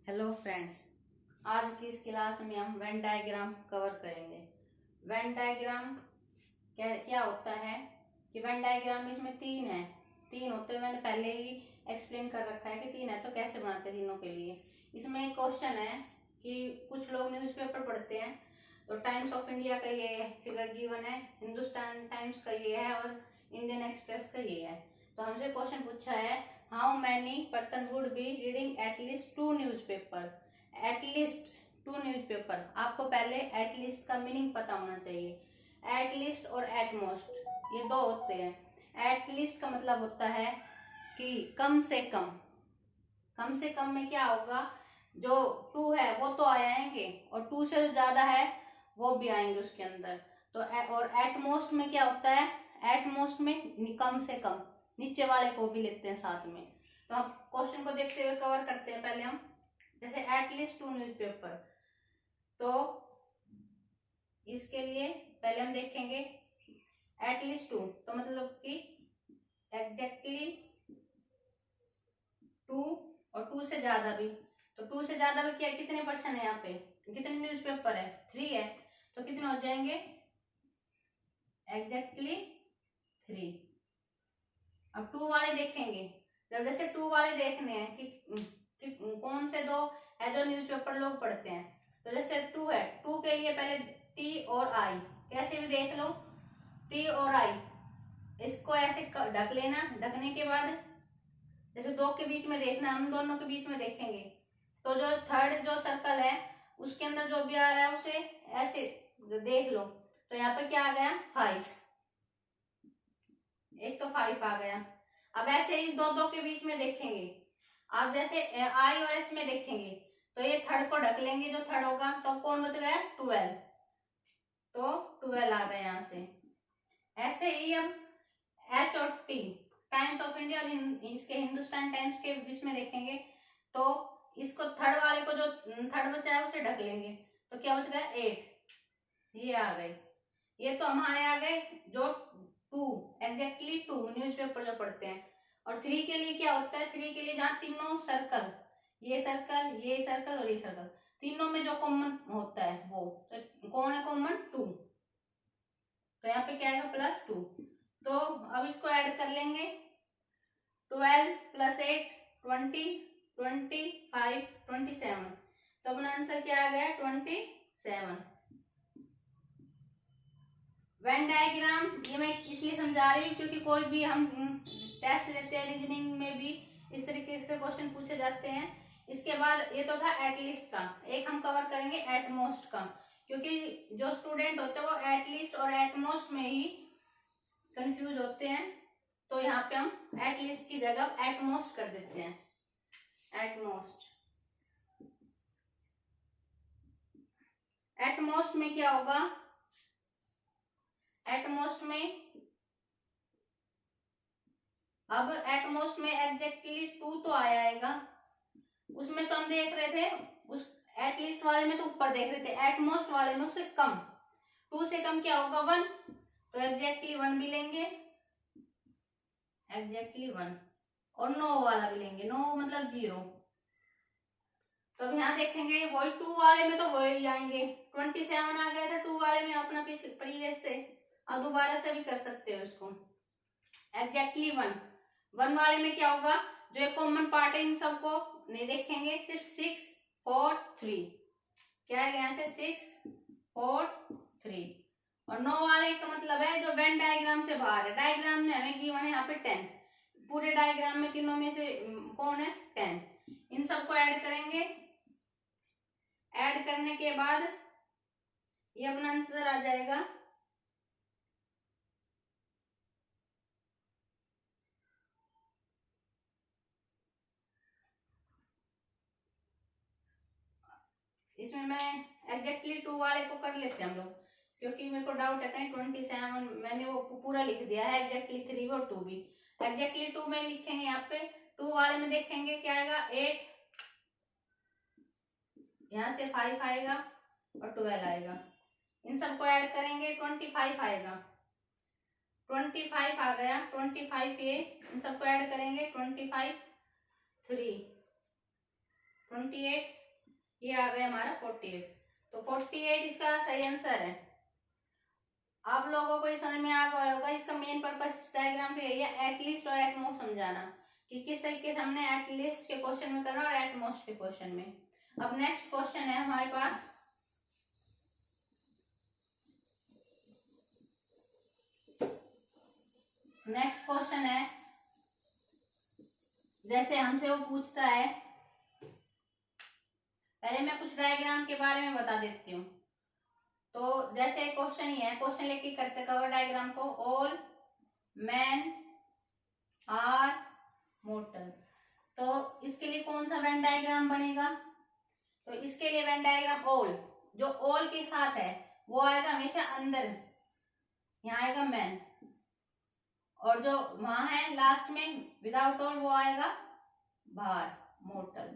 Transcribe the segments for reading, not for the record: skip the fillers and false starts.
Hello friends, आज की इस क्लास में हम वेन डायग्राम कवर करेंगे। वेन डायग्राम क्या होता है कि वेन डायग्राम में इसमें तीन होते हैं। मैंने पहले ही एक्सप्लेन कर रखा है कि तीन है तो कैसे बनाते हैं तीनों के लिए। इसमें एक क्वेश्चन है कि कुछ लोग न्यूज़पेपर पढ़ते हैं तो टाइम्स ऑफ इंडिया का ये फिगर गिवन है, हिंदुस्तान टाइम्स का ये है और इंडियन एक्सप्रेस का ये है। तो हमसे क्वेश्चन पूछा है, how many person would be reading at least to newspaper. At least to newspaper, आपको पहले एटलीस्ट का मीनिंग पता होना चाहिए। एटलीस्ट और एटमोस्ट ये दो होते हैं। एटलीस्ट का मतलब होता है कि कम से कम। कम से कम में क्या होगा, जो टू है वो तो आएंगे और टू से ज्यादा है वो भी आएंगे उसके अंदर। तो और एटमोस्ट में क्या होता है, एटमोस्ट में कम से कम, नीचे वाले को भी लेते हैं साथ में। तो हम क्वेश्चन को देखते हुए कवर करते हैं। पहले हम जैसे एटलीस्ट टू न्यूज़पेपर, तो इसके लिए पहले हम देखेंगे एटलीस्ट टू तो मतलब कि एग्जैक्टली टू और टू से ज्यादा भी। तो टू से ज्यादा भी क्या, कितने पर्सन है यहाँ पे, कितने न्यूज़पेपर है, 3 है। तो कितने हो जाएंगे, एग्जैक्टली 3। अब टू वाले देखेंगे, जब जैसे टू वाले देखने हैं कि कौन से दो है जो न्यूज़पेपर लोग पढ़ते हैं। तो जैसे टू है, टू के लिए पहले टी और आई, कैसे भी देख लो, टी और आई, इसको ऐसे ढक लेना। ढकने के बाद जैसे दो के बीच में देखना, हम दोनों के बीच में देखेंगे तो जो थर्ड जो सर्कल है उसके अंदर जो भी आ रहा है उसे ऐसे देख लो। तो यहाँ पे क्या आ गया, 5, एक तो 5 आ गया। अब ऐसे ही दो दो के बीच में देखेंगे, आप जैसे आई और एस में देखेंगे तो ये थर्ड को ढक लेंगे, जो थर्ड होगा तो कौन बच गया, 12। तो 12 आ गया यहाँ से। ऐसे ही अब एच और टी, टाइम्स ऑफ इंडिया और इसके हिंदुस्तान टाइम्स के बीच में देखेंगे तो इसको थर्ड वाले को, जो थर्ड बचा है उसे ढक लेंगे तो क्या बच गया, 8। ये आ गए, ये तो हमारे आ गए जो टू, एग्जैक्टली टू न्यूज़पेपर जो पढ़ते हैं। और 3 के लिए क्या होता है, 3 के लिए जहाँ तीनों सर्कल, ये सर्कल ये सर्कल और ये सर्कल, तीनों में जो कॉमन होता है वो, तो कौन है कॉमन, 2। तो यहाँ पे क्या आएगा, +2। तो अब इसको ऐड कर लेंगे, 12 + 8 20, 25 27। तो अपना आंसर क्या आ गया, 27। वेन डायग्राम ये मैं इसलिए समझा रही हूँ क्योंकि कोई भी हम टेस्ट देते हैं, रीजनिंग में भी इस तरीके से क्वेश्चन पूछे जाते हैं। इसके बाद ये तो था एटलीस्ट का, एक हम कवर करेंगे एटमोस्ट का, क्योंकि जो स्टूडेंट होते हैं वो एटलीस्ट और एटमोस्ट में ही कंफ्यूज होते हैं। तो यहाँ पे हम एटलीस्ट की जगह एटमोस्ट कर देते हैं, एटमोस्ट। एटमोस्ट में क्या होगा, एटमोस्ट में, अब एटमोस्ट में एग्जैक्टली 2 तो आएगा, उसमें तो हम देख रहे थे, उस एटलीस्ट वाले में तो ऊपर देख रहे थे, एटमोस्ट वाले में उससे कम, 2 से कम क्या होगा, 1। तो एग्जैक्टली 1 भी लेंगे, एग्जैक्टली 1। और नो वाला भी लेंगे, नो मतलब 0। तो अब यहाँ देखेंगे वही 2 वाले में तो वही आएंगे, 27 आ गया था 2 वाले में अपना प्रीवियस से। अब दोबारा से भी कर सकते हो इसको, एग्जैक्टली 1 वाले में क्या होगा, जो एक कॉमन पार्ट है इन सबको नहीं देखेंगे, सिर्फ 6 4 3, क्या है यहाँ से 6 4 3। और 9 वाले का मतलब है जो वेन डायग्राम से बाहर है। डायग्राम में हमें गिवन है यहाँ पे 10, पूरे डायग्राम में तीनों में से कौन है, 10। इन सबको ऐड करेंगे, ऐड करने के बाद ये अपना आंसर आ जाएगा, इसमें मैं एग्जैक्टली 2 वाले को कर लेते हैं हम लोग, क्योंकि मेरे को डाउट है कहीं 27 मैंने वो पूरा लिख दिया है, एग्जैक्टली 3 और 2 भी। एग्जैक्टली 2 में लिखेंगे, यहाँ पे 2 वाले में देखेंगे क्या आएगा, 8, यहाँ से 5 आएगा और 12 आएगा। इन सबको ऐड करेंगे, 25 आएगा, 25 आ गया, 25 ये, इन सबको ऐड करेंगे, 25 3 28 ये आ गया हमारा 48। तो 48 इसका सही आंसर है। आप लोगों को ये समझ में आ गया होगा, इसका मेन पर्पस इस डायग्राम का यही है, एटलीस्ट और एटमोस्ट समझाना कि किस तरीके से हमने एटलीस्ट के क्वेश्चन में करना और एटमोस्ट के क्वेश्चन में। अब नेक्स्ट क्वेश्चन है हमारे पास, नेक्स्ट क्वेश्चन है, जैसे हमसे वो पूछता है, पहले मैं कुछ डायग्राम के बारे में बता देती हूँ। तो जैसे क्वेश्चन ही है, क्वेश्चन लेके करते कवर डायग्राम को, ऑल मैन आर मोर्टल। तो इसके लिए कौन सा वेन डायग्राम बनेगा? तो इसके लिए वेन डायग्राम ऑल, जो ऑल के साथ है वो आएगा हमेशा अंदर, यहाँ आएगा मैन, और जो वहां है लास्ट में विदाउट ऑल वो आएगा बाहर, मोर्टल।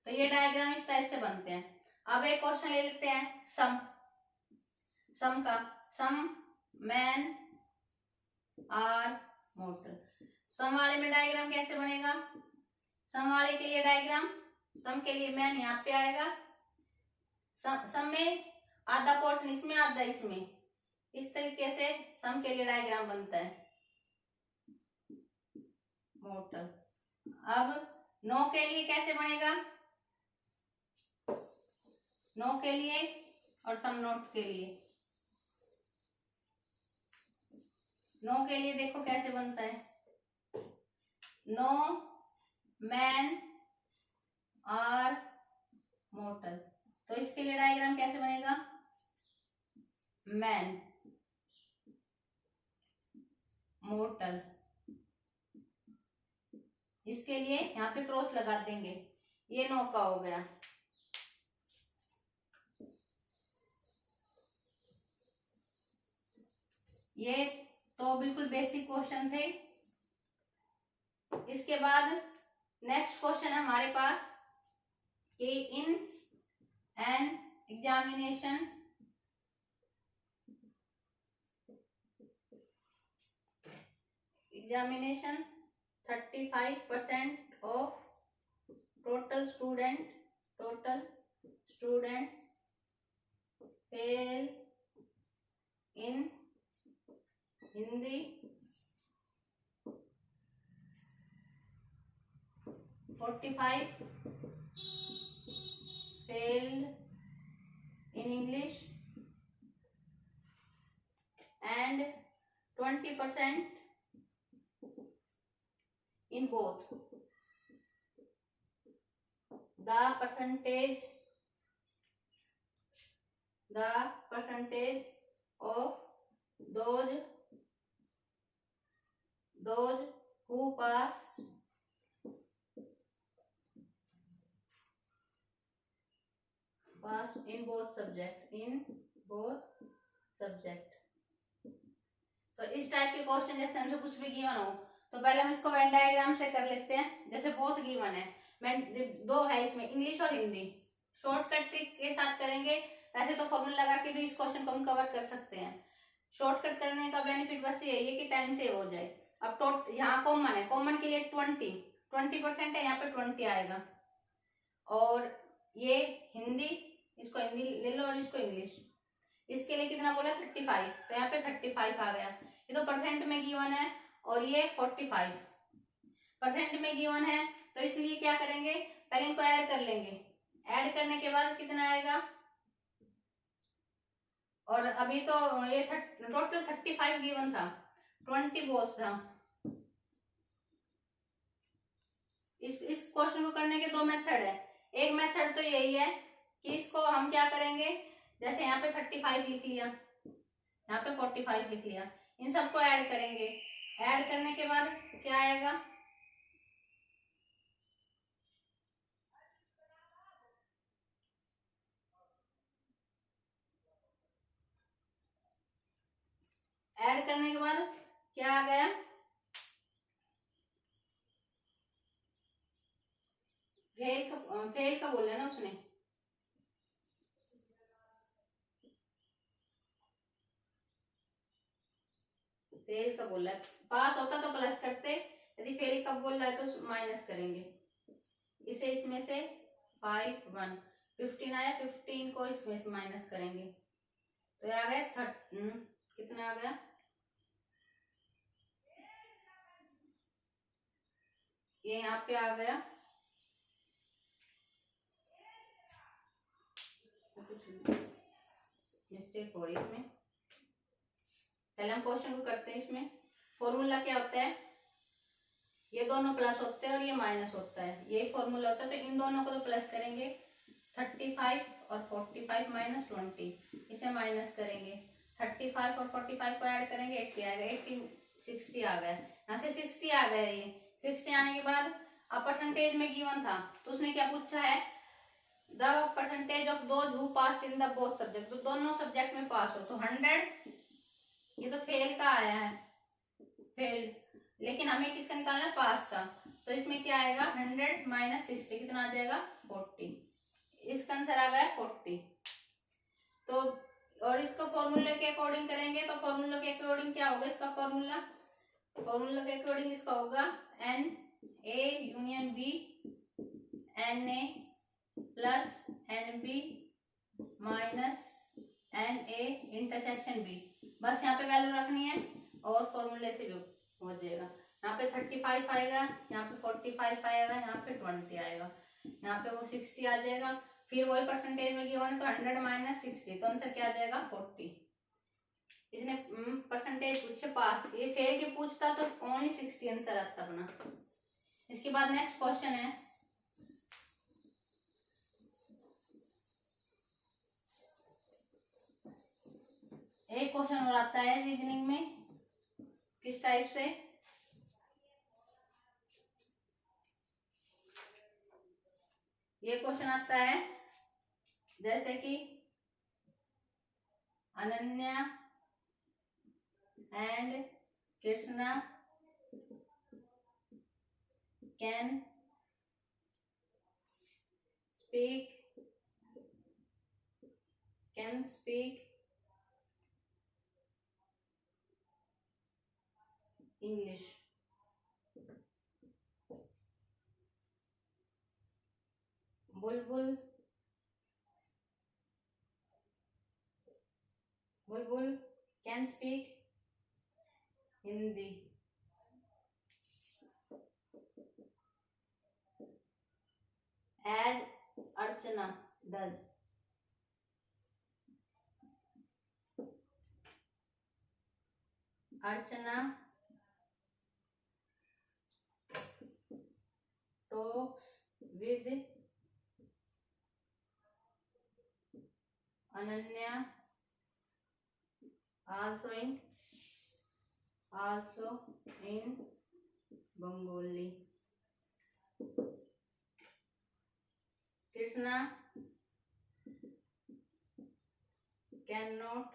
तो ये डायग्राम इस टाइप से बनते हैं। अब एक क्वेश्चन ले लेते हैं सम का, सम मैन आर मोर्टल। सम वाले में डायग्राम कैसे बनेगा? सम वाले के लिए डायग्राम, सम के लिए मैन यहाँ पे आएगा, सम में आधा पोर्शन इसमें आधा इसमें, इस तरीके से सम के लिए डायग्राम बनता है मोर्टल। अब नो के लिए कैसे बनेगा? नो के लिए और सम नोट के लिए, नो के लिए देखो कैसे बनता है, नो मैन आर मोर्टल। तो इसके लिए डायग्राम कैसे बनेगा? मैन मोर्टल, इसके लिए यहाँ पे क्रॉस लगा देंगे, ये नो का हो गया। ये तो बिल्कुल बेसिक क्वेश्चन थे। इसके बाद नेक्स्ट क्वेश्चन है हमारे पास कि in an examination examination 35% of total student fail in Hindi, 45 failed in English and 20% in both. The percentage of those who pass in both subject, तो इस टाइप के क्वेश्चन जैसे हमसे कुछ भी गिवन हो तो पहले हम इसको वेन डायग्राम से कर लेते हैं। जैसे बोथ गिवन है, दो है इसमें, इंग्लिश और हिंदी, शॉर्टकट ट्रिक के साथ करेंगे। वैसे तो फॉर्मूला लगा के भी इस क्वेश्चन को हम कवर कर सकते हैं। शॉर्टकट करने का बेनिफिट बस यही है कि टाइम सेव हो जाए। अब यहाँ कॉमन है, कॉमन के लिए 20% है, यहाँ पे 20 आएगा। और ये हिंदी, इसको हिंदी ले लो और इसको इंग्लिश, इसके लिए कितना बोला 35, तो यहाँ पे 35 आ गया। ये तो परसेंट में गिवन है और ये 45% में गिवन है, तो इसलिए क्या करेंगे, पहले इनको ऐड कर लेंगे। ऐड करने के बाद कितना आएगा, और अभी तो ये टोटल 35 गिवन था, 20 बोस था। इस क्वेश्चन को करने के दो मेथड है। एक मेथड तो यही है कि इसको हम क्या करेंगे, जैसे यहाँ पे 35 लिख लिया, यहाँ पे 45 लिख लिया, इन सबको ऐड करेंगे। ऐड करने के बाद क्या आएगा, ऐड करने के बाद क्या आ गया, फेल का बोला ना उसने, फेल का बोला है। पास होता तो प्लस करते, यदि फेल का बोल रहा है तो माइनस करेंगे। इसे इसमें से 5 1 15 आया, 15 को इसमें से माइनस करेंगे तो ये आ गया कितना आ गया, ये यहाँ पे आ गया, कुछ मिस्टेक हो रही है इसमें। पहले हम क्वेश्चन को करते हैं। इसमें फॉर्मूला क्या होता है, ये दोनों प्लस होते हैं और ये माइनस होता है, यही फॉर्मूला होता है। तो इन दोनों को तो प्लस करेंगे, 35 और 45 माइनस 20, इसे माइनस करेंगे, 35 और 45 को ऐड करेंगे, 80 आएगा, 80 60 आ गया, यहाँ से 60 आ गया। ये 60 आने के बाद अब परसेंटेज में गिवन था तो उसने क्या पूछा है, the percentage of those who pass in the both subject, तो दोनों सब्जेक्ट में पास हो तो 100, ये तो फेल का आया है, फेल, लेकिन हमें किसका निकालना है, पास का। तो इसमें क्या आएगा, 100 माइनस 60 कितना आ जाएगा, 40, इसका आंसर आ गया 40। तो और इसको फॉर्मूले के अकॉर्डिंग करेंगे तो फॉर्मूला के अकॉर्डिंग क्या होगा, इसका फॉर्मूला के अकॉर्डिंग इसका होगा n A union B, n A plus n B minus n A intersection B. बस यहाँ पे वैल्यू रखनी है और फॉर्मूले से जो हो जाएगा, यहाँ पे 35 आएगा, यहाँ पे 45 आएगा, यहाँ पे 20 आएगा, यहाँ पे वो 60 आ जाएगा। फिर वही परसेंटेज में गिवन है तो 100 माइनस 60, तो आंसर क्या आ जाएगा, 40। इसने परसेंटेज पूछे पास, ये फेल के पूछता तो ओनली 60 आंसर आता अपना। इसके बाद नेक्स्ट क्वेश्चन है, एक क्वेश्चन और आता है रीजनिंग में, किस टाइप से, ये क्वेश्चन आता है जैसे कि Ananya and Krishna can speak English. Bulbul can speak Hindi. As Archana does. Archana talks with Ananya also in Bengali. Krishna cannot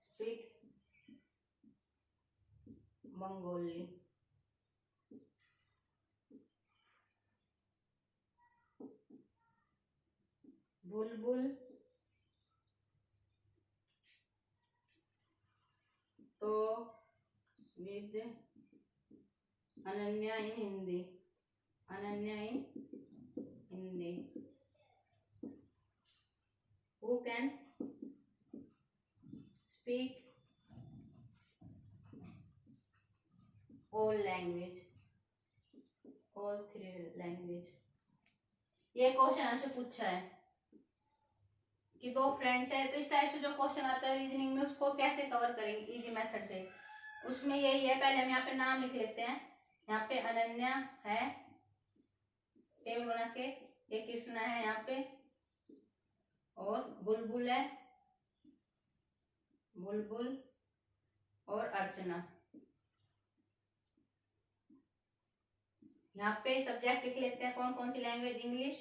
speak Bengali. Bulbul talks with Ananya in Hindi. Who can speak all three language। ये question आपसे पूछा है कि दो friends है, तो इस type से जो क्वेश्चन आता है रीजनिंग में उसको कैसे कवर करेंगे इजी मेथड से। उसमें यही है, पहले हम यहाँ पे नाम लिख लेते हैं। यहाँ पे अनन्या है, टेबल बना के, ये कृष्णा है यहाँ पे, और बुलबुल है, और अर्चना। यहाँ पे सब्जेक्ट लिख लेते हैं कौन कौन सी लैंग्वेज, इंग्लिश,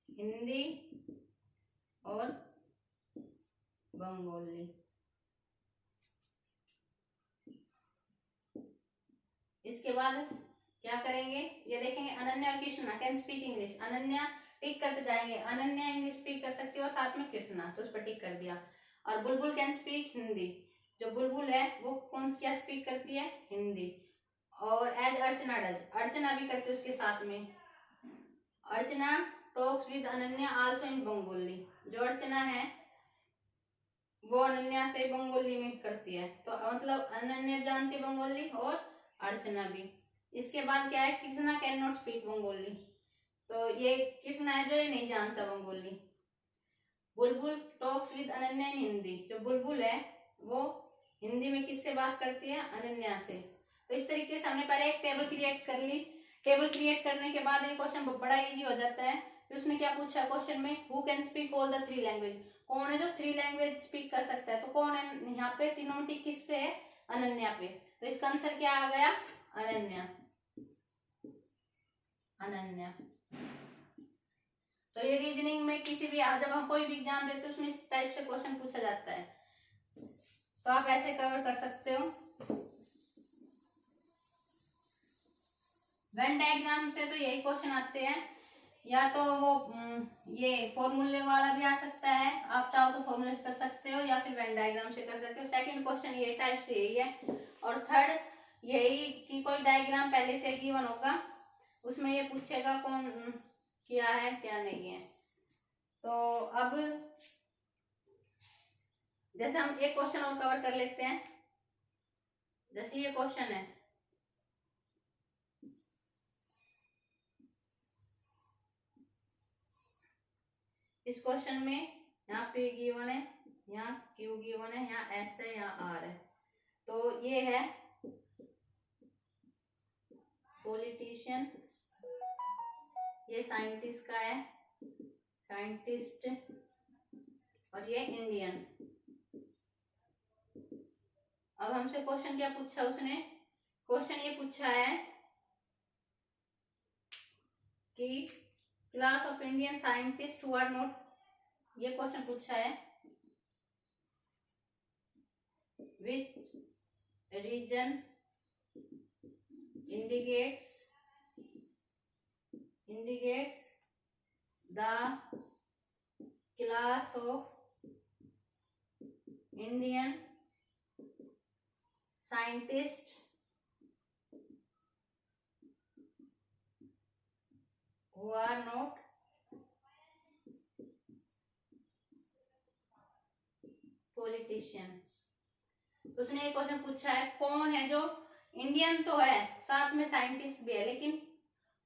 हिंदी और बंगाली। इसके बाद क्या करेंगे, ये देखेंगे अनन्या और Krishna can speak English. Ananya tick करते जाएंगे, अनन्या इंग्लिश स्पीक कर सकती है और साथ में कृष्णा, तो उस पर टिक कर दिया। और बुलबुल कैन स्पीक हिंदी, जो बुलबुल है वो कौन क्या स्पीक करती है, हिंदी। और एज अर्चना डज, अर्चना भी करती है उसके साथ में, Archana talks with Ananya also in Bengali. जो अर्चना है वो अनन्या से बंगोली में करती है, तो मतलब अनन्या जानती है बंगोली और अर्चना भी। इसके बाद क्या है, Krishna can not speak Bengali. तो ये कृष्णा है जो ये नहीं जानता बंगोली। बुलबुल टॉक्स विद अनन्या इन हिंदी। जो बुलबुल है वो हिंदी में किससे बात करती है, अनन्या से। तो इस तरीके से हमने पहले एक टेबल क्रिएट कर ली। टेबल क्रिएट करने के बाद ये क्वेश्चन बड़ा इजी हो जाता है। फिर उसने क्या पूछा क्वेश्चन में, who can speak all the 3 language. कौन है जो 3 लैंग्वेज स्पीक कर सकता है, तो कौन है यहाँ पे, तीनों में टिक किस पे है, अनन्या पे। तो इसका आंसर क्या आ गया, अनन्या। अनन्या। तो ये रीजनिंग में किसी भी जब हम कोई भी एग्जाम देते हैं उसमें इस टाइप से क्वेश्चन पूछा जाता है, तो आप ऐसे कवर कर सकते हो। वेन डायग्राम से तो यही क्वेश्चन आते हैं, या तो वो ये फॉर्मूले वाला भी आ सकता है, आप चाहो तो फॉर्मूले कर सकते हो या फिर वेन डायग्राम से कर सकते हो। सेकंड क्वेश्चन ये टाइप से यही है, और थर्ड यही कि कोई डायग्राम पहले से गिवन होगा, उसमें ये पूछेगा कौन क्या है क्या नहीं है। तो अब जैसे हम एक क्वेश्चन और कवर कर लेते हैं। जैसे ये क्वेश्चन है, इस क्वेश्चन में यहाँ P गिवन है, यहाँ Q गिवन है, यहाँ S है, यहाँ R है। तो ये है पॉलिटिशियन, ये साइंटिस्ट का है, साइंटिस्ट, और ये इंडियन। अब हमसे क्वेश्चन क्या पूछा उसने, क्वेश्चन ये पूछा है कि class of Indian scientist who are not, ये क्वेश्चन पूछा है which region indicates the class of Indian scientists who are not politicians। तो उसने ये क्वेश्चन पूछा है कौन है जो इंडियन तो है, साथ में साइंटिस्ट भी है, लेकिन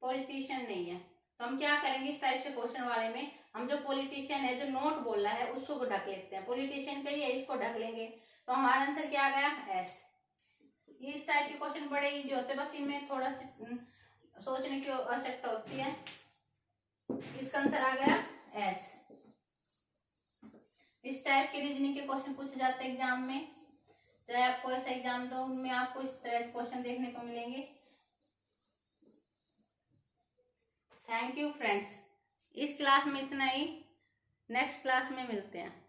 पॉलिटिशियन नहीं है। तो हम क्या करेंगे इस टाइप से क्वेश्चन वाले में, हम जो पॉलिटिशियन है जो नोट बोल रहा है उसको ढक लेते हैं, पॉलिटिशियन का ही है इसको ढक लेंगे। तो हमारा आंसर क्या आ गया, एस। ये इस टाइप के क्वेश्चन बड़े इजी होते हैं, बस इनमें थोड़ा सा सोचने की आवश्यकता होती है। इसका आंसर आ गया एस। इस टाइप के रीजनिंग के क्वेश्चन पूछे जाते हैं एग्जाम में, चाहे आपको ऐसा एग्जाम दो उनमें आपको इस तरह क्वेश्चन देखने को मिलेंगे। थैंक यू फ्रेंड्स, इस क्लास में इतना ही, नेक्स्ट क्लास में मिलते हैं।